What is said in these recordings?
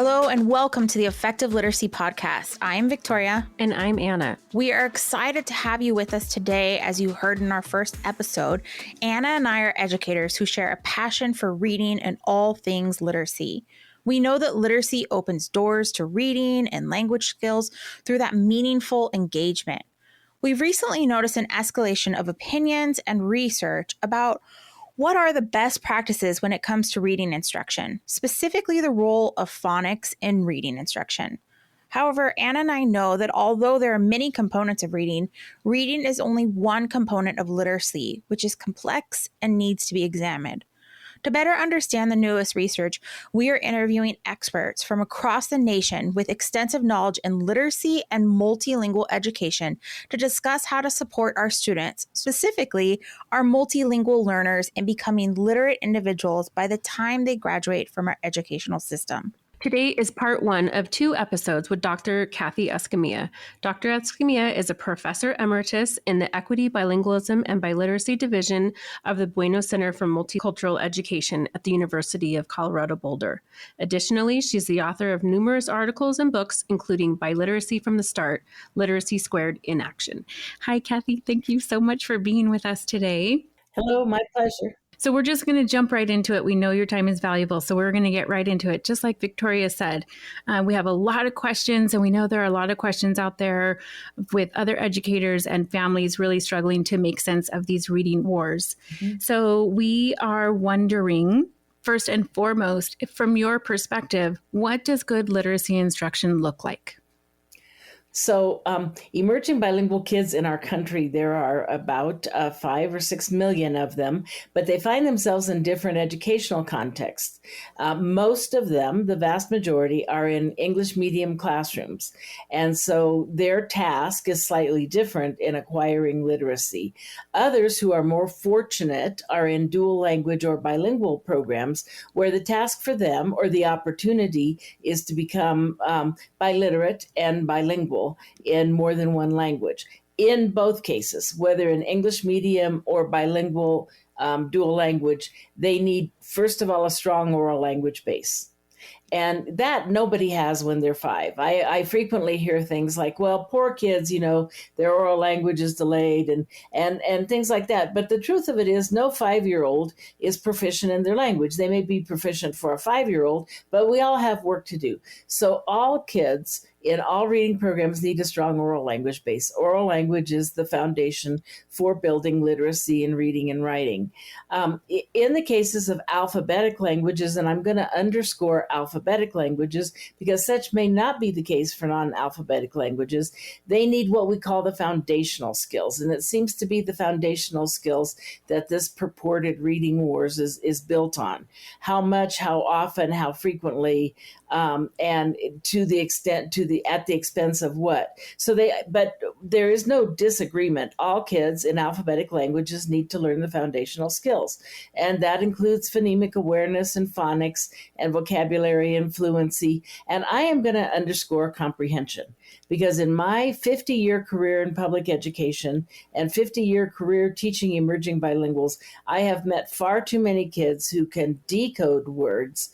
Hello and welcome to the Effective Literacy Podcast. I am Victoria. And I'm Anna. We are excited to have you with us today. As you heard in our first episode, Anna and I are educators who share a passion for reading and all things literacy. We know that literacy opens doors to reading and language skills through that meaningful engagement. We've recently noticed an escalation of opinions and research about what are the best practices when it comes to reading instruction, specifically the role of phonics in reading instruction. However, Anna and I know that although there are many components of reading, reading is only one component of literacy, which is complex and needs to be examined. To better understand the newest research, we are interviewing experts from across the nation with extensive knowledge in literacy and multilingual education to discuss how to support our students, specifically our multilingual learners, in becoming literate individuals by the time they graduate from our educational system. Today is part one of 2 episodes with Dr. Kathy Escamilla. Dr. Escamilla is a professor emeritus in the Equity, Bilingualism, and Biliteracy Division of the BUENO Center for Multicultural Education at the University of Colorado Boulder. Additionally, she's the author of numerous articles and books, including Biliteracy From the Start, Literacy Squared in Action. Hi, Kathy. Thank you so much for being with us today. Hello, my pleasure. So we're just going to jump right into it. We know your time is valuable, so we're going to get right into it. Just like Victoria said, we have a lot of questions, and we know there are a lot of questions out there with other educators and families really struggling to make sense of these reading wars. Mm-hmm. So we are wondering, first and foremost, from your perspective, what does good literacy instruction look like? So emerging bilingual kids in our country, there are about 5 or 6 million of them, but they find themselves in different educational contexts. Most of them, the vast majority, are in English medium classrooms. And so their task is slightly different in acquiring literacy. Others who are more fortunate are in dual language or bilingual programs where the task for them or the opportunity is to become biliterate and bilingual in more than one language. In both cases, whether in English medium or bilingual dual language, they need, first of all, a strong oral language base. And that nobody has when they're 5. I frequently hear things like, well, poor kids, their oral language is delayed and things like that. But the truth of it is no 5-year-old is proficient in their language. They may be proficient for a 5-year-old, but we all have work to do. So all kids in all reading programs need a strong oral language base. Oral language is the foundation for building literacy in reading and writing. In the cases of alphabetic languages, and I'm going to underscore alphabetic languages because such may not be the case for non-alphabetic languages, they need what we call the foundational skills. And it seems to be the foundational skills that this purported reading wars is built on. How much, how often, how frequently, and to the extent, at the expense of what. But there is no disagreement. All kids in alphabetic languages need to learn the foundational skills. And that includes phonemic awareness and phonics and vocabulary and fluency. And I am going to underscore comprehension because in my 50-year career in public education and 50-year career teaching emerging bilinguals, I have met far too many kids who can decode words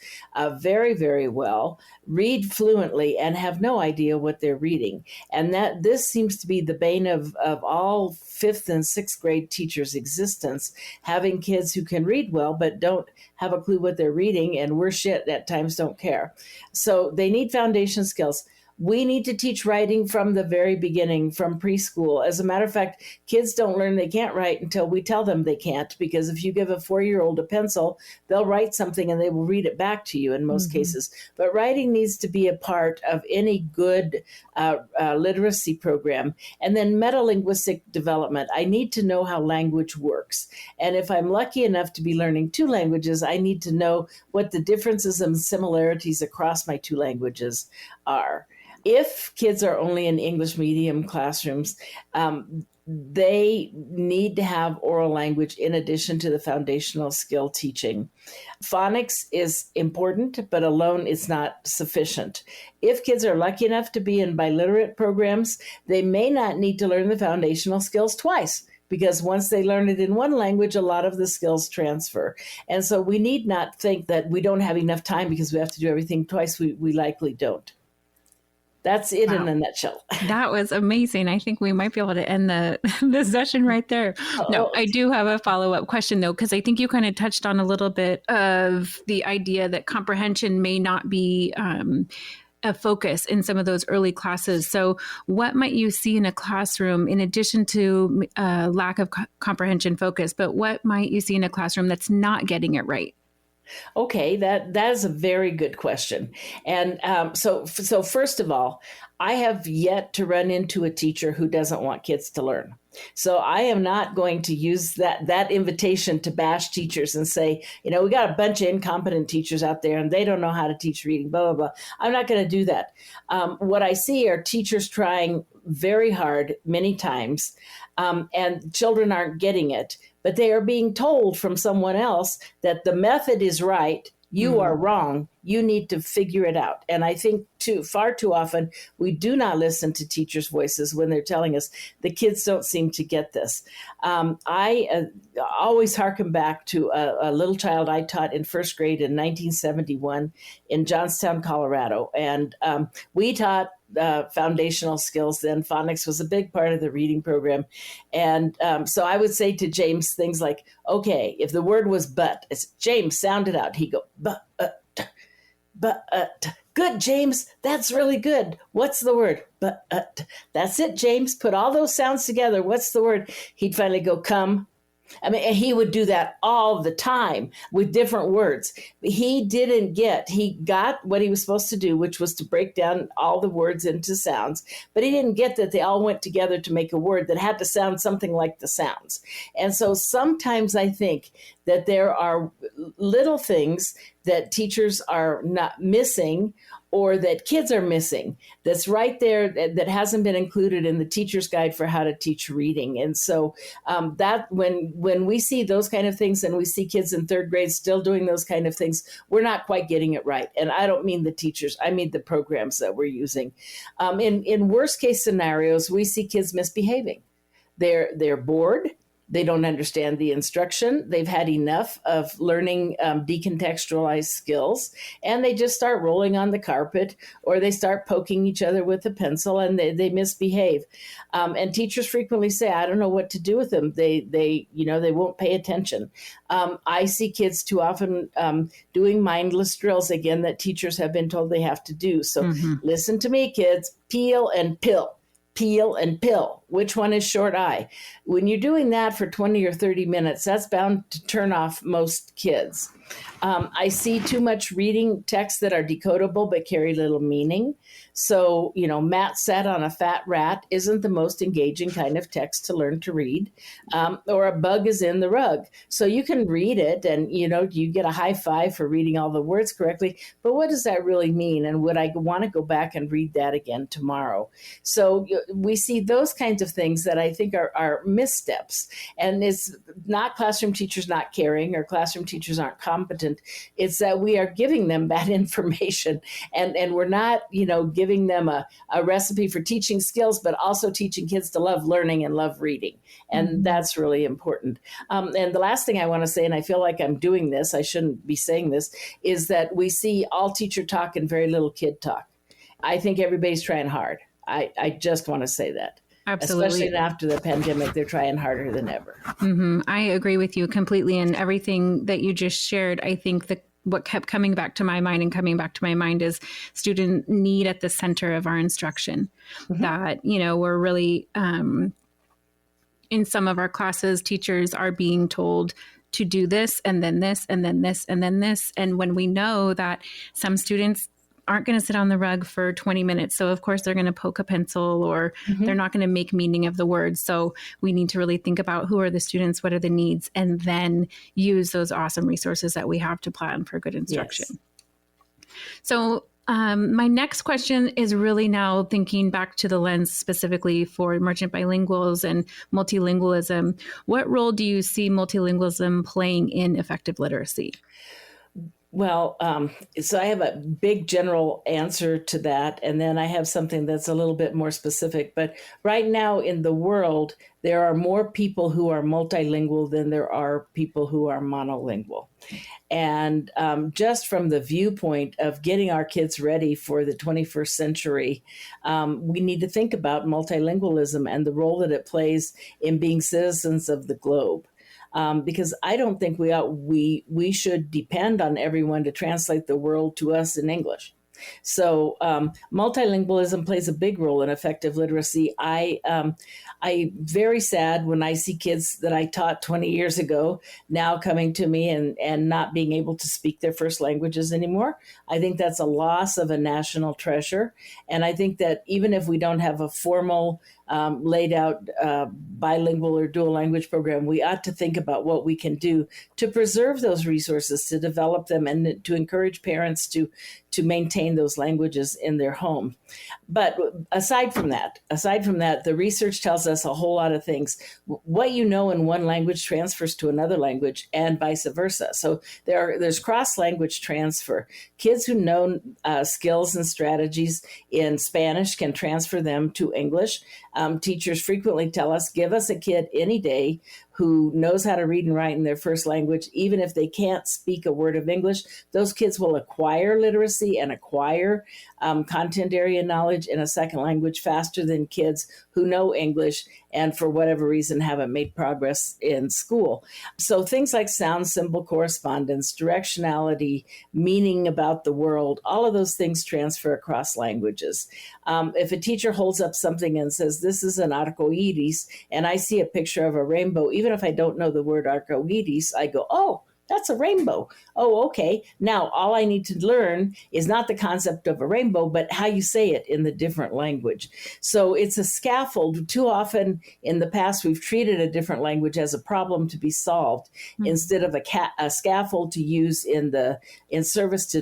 very, very well, read fluently, and have no idea what they're reading. And that this seems to be the bane of all 5th and 6th grade teachers' existence, having kids who can read well but don't have a clue what they're reading, and worse shit, at times don't care. So they need foundation skills. We need to teach writing from the very beginning, from preschool. As a matter of fact, kids don't learn they can't write until we tell them they can't, because if you give a 4-year-old a pencil, they'll write something and they will read it back to you in most cases. But writing needs to be a part of any good literacy program. And then metalinguistic development. I need to know how language works. And if I'm lucky enough to be learning 2 languages, I need to know what the differences and similarities across my 2 languages are. If kids are only in English medium classrooms, they need to have oral language in addition to the foundational skill teaching. Phonics is important, but alone it's not sufficient. If kids are lucky enough to be in biliterate programs, they may not need to learn the foundational skills twice. because once they learn it in one language, a lot of the skills transfer. And so we need not think that we don't have enough time because we have to do everything twice. We likely don't. That's it in a nutshell. That was amazing. I think we might be able to end the session right there. No, I do have a follow-up question, though, because I think you kind of touched on a little bit of the idea that comprehension may not be a focus in some of those early classes. So what might you see in a classroom, in addition to lack of comprehension focus, but what might you see in a classroom that's not getting it right? Okay, that is a very good question. And so first of all, I have yet to run into a teacher who doesn't want kids to learn. So I am not going to use that invitation to bash teachers and say, we got a bunch of incompetent teachers out there and they don't know how to teach reading, blah, blah, blah. I'm not going to do that. What I see are teachers trying very hard many times, and children aren't getting it. But they are being told from someone else that the method is right, you are wrong, you need to figure it out. And I think far too often we do not listen to teachers' voices when they're telling us the kids don't seem to get this. I always harken back to a little child I taught in first grade in 1971 in Johnstown, Colorado. And we taught foundational skills then. Phonics was a big part of the reading program. And so I would say to James things like, okay, if the word was but, it's James, sound it out. He'd go, but, good, James. That's really good. What's the word? But, that's it, James. Put all those sounds together. What's the word? He'd finally go, come. I mean, he would do that all the time with different words. He got what he was supposed to do, which was to break down all the words into sounds, but he didn't get that they all went together to make a word that had to sound something like the sounds. And so sometimes I think that there are little things that teachers are not missing or that kids are missing that's right there that hasn't been included in the teacher's guide for how to teach reading. And so that when we see those kind of things and we see kids in third grade still doing those kind of things, we're not quite getting it right. And I don't mean the teachers, I mean the programs that we're using. In worst case scenarios, we see kids misbehaving. They're bored. They don't understand the instruction. They've had enough of learning decontextualized skills, and they just start rolling on the carpet, or they start poking each other with a pencil, and they misbehave. And teachers frequently say, "I don't know what to do with them. They won't pay attention." I see kids too often doing mindless drills again that teachers have been told they have to do. So listen to me, kids. Peel and pill. Peel and pill. Which one is short I? When you're doing that for 20 or 30 minutes, that's bound to turn off most kids. I see too much reading texts that are decodable but carry little meaning. So, Matt sat on a fat rat isn't the most engaging kind of text to learn to read. Or a bug is in the rug. So you can read it and, you get a high five for reading all the words correctly. But what does that really mean? And would I want to go back and read that again tomorrow? So we see those kinds of things that I think are missteps. And it's not classroom teachers not caring or classroom teachers aren't competent. It's that we are giving them bad information and we're not, giving them a recipe for teaching skills, but also teaching kids to love learning and love reading. And that's really important. And the last thing I want to say, and I feel like I'm doing this, I shouldn't be saying this, is that we see all teacher talk and very little kid talk. I think everybody's trying hard. I just want to say that. Absolutely. Especially after the pandemic, they're trying harder than ever. I agree with you completely. And everything that you just shared, I think that what kept coming back to my mind is student need at the center of our instruction. That, we're really, in some of our classes, teachers are being told to do this and then this and then this and then this. And when we know that some students aren't going to sit on the rug for 20 minutes. So of course they're going to poke a pencil or they're not going to make meaning of the words. So we need to really think about who are the students, what are the needs, and then use those awesome resources that we have to plan for good instruction. Yes. So my next question is really now thinking back to the lens specifically for emergent bilinguals and multilingualism. What role do you see multilingualism playing in effective literacy? Well, so I have a big general answer to that, and then I have something that's a little bit more specific. But right now in the world, there are more people who are multilingual than there are people who are monolingual. And just from the viewpoint of getting our kids ready for the 21st century, we need to think about multilingualism and the role that it plays in being citizens of the globe. Because I don't think we should depend on everyone to translate the world to us in English. So multilingualism plays a big role in effective literacy. I'm very sad when I see kids that I taught 20 years ago now coming to me and not being able to speak their first languages anymore. I think that's a loss of a national treasure. And I think that even if we don't have a formal laid out bilingual or dual language program, we ought to think about what we can do to preserve those resources, to develop them, and to encourage parents to maintain those languages in their home. But aside from that, the research tells us a whole lot of things. What you know in one language transfers to another language and vice versa. So there's cross-language transfer. Kids who know skills and strategies in Spanish can transfer them to English. Teachers frequently tell us, give us a kid any day who knows how to read and write in their first language, even if they can't speak a word of English. Those kids will acquire literacy and acquire content area knowledge in a second language faster than kids who know English and for whatever reason haven't made progress in school. So things like sound symbol correspondence, directionality, meaning about the world, all of those things transfer across languages. If a teacher holds up something and says, this is an arcoiris, and I see a picture of a rainbow, even if I don't know the word arcoiris, I go, oh, that's a rainbow. Oh, okay. Now, all I need to learn is not the concept of a rainbow, but how you say it in the different language. So it's a scaffold. Too often in the past, we've treated a different language as a problem to be solved instead of a scaffold to use in service to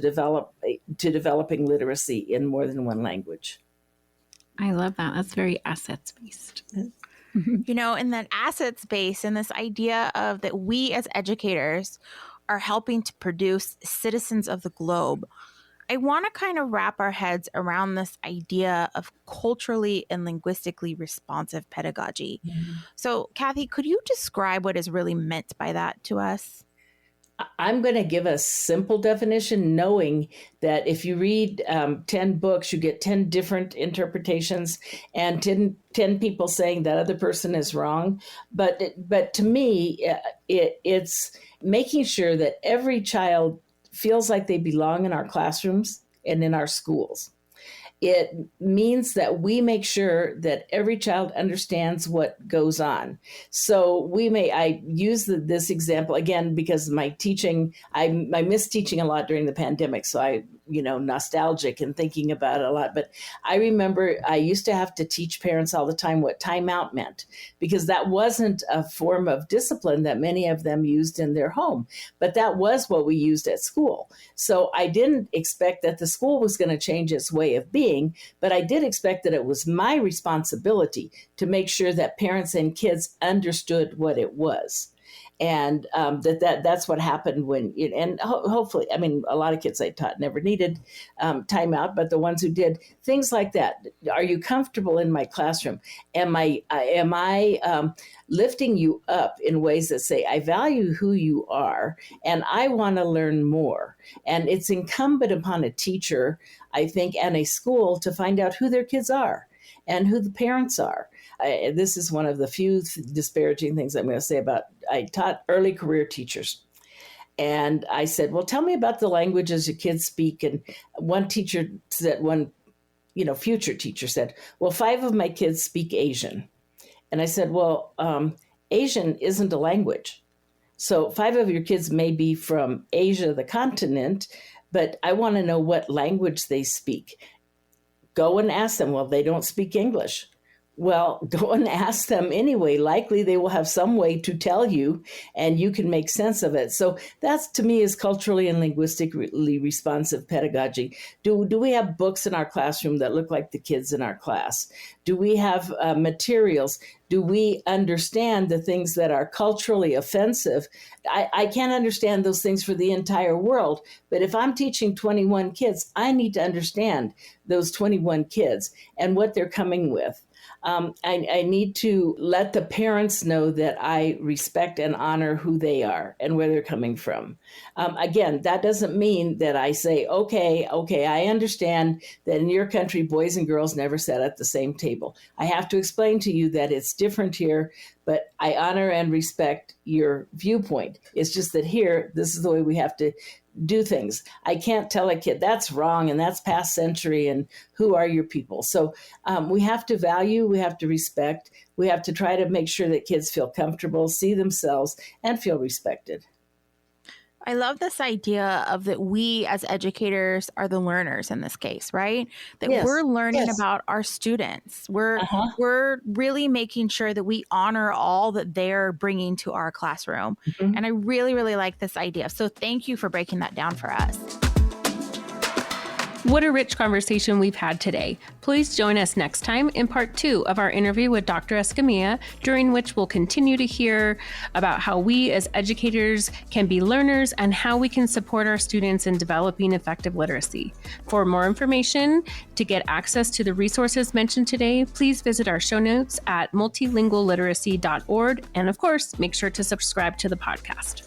developing literacy in more than one language. I love that. That's very assets based. You know, in that assets base and this idea of that we as educators are helping to produce citizens of the globe, I want to kind of wrap our heads around this idea of culturally and linguistically responsive pedagogy. Mm-hmm. So, Kathy, could you describe what is really meant by that to us? I'm going to give a simple definition, knowing that if you read 10 books, you get 10 different interpretations and 10 people saying that other person is wrong. But to me, it's making sure that every child feels like they belong in our classrooms and in our schools. It means that we make sure that every child understands what goes on. So I use this example again because my teaching, I missed teaching a lot during the pandemic. So I, nostalgic and thinking about it a lot. But I remember I used to have to teach parents all the time what timeout meant, because that wasn't a form of discipline that many of them used in their home. But that was what we used at school. So I didn't expect that the school was going to change its way of being, but I did expect that it was my responsibility to make sure that parents and kids understood what it was. And that's what happened hopefully, a lot of kids I taught never needed timeout, but the ones who did, things like that. Are you comfortable in my classroom? Am I lifting you up in ways that say, I value who you are and I want to learn more? And it's incumbent upon a teacher, I think, and a school to find out who their kids are and who the parents are. This is one of the few disparaging things I'm going to say about, I taught early career teachers. And I said, well, tell me about the languages your kids speak. And one teacher said, future teacher said, well, 5 of my kids speak Asian. And I said, well, Asian isn't a language. So 5 of your kids may be from Asia, the continent, but I want to know what language they speak. Go and ask them, well, they don't speak English. Well, go and ask them anyway. Likely they will have some way to tell you, and you can make sense of it. So that's, to me, is culturally and linguistically responsive pedagogy. Do we have books in our classroom that look like the kids in our class? Do we have materials? Do we understand the things that are culturally offensive? I can't understand those things for the entire world, but if I'm teaching 21 kids, I need to understand those 21 kids and what they're coming with. I need to let the parents know that I respect and honor who they are and where they're coming from. Again, that doesn't mean that I say, okay, I understand that in your country, boys and girls never sat at the same table. I have to explain to you that it's different here, but I honor and respect your viewpoint. It's just that here, this is the way we have to do things. I can't tell a kid that's wrong and that's past century and who are your people. So we have to value, we have to respect, we have to try to make sure that kids feel comfortable, see themselves, and feel respected. I love this idea of that we as educators are the learners in this case, right? That Yes. we're learning Yes. about our students. We're really making sure that we honor all that they're bringing to our classroom. Mhm. And I really, really like this idea. So thank you for breaking that down for us. What a rich conversation we've had today. Please join us next time in part 2 of our interview with Dr. Escamilla, during which we'll continue to hear about how we as educators can be learners and how we can support our students in developing effective literacy. For more information, to get access to the resources mentioned today, please visit our show notes at multilingualliteracy.org. And of course, make sure to subscribe to the podcast.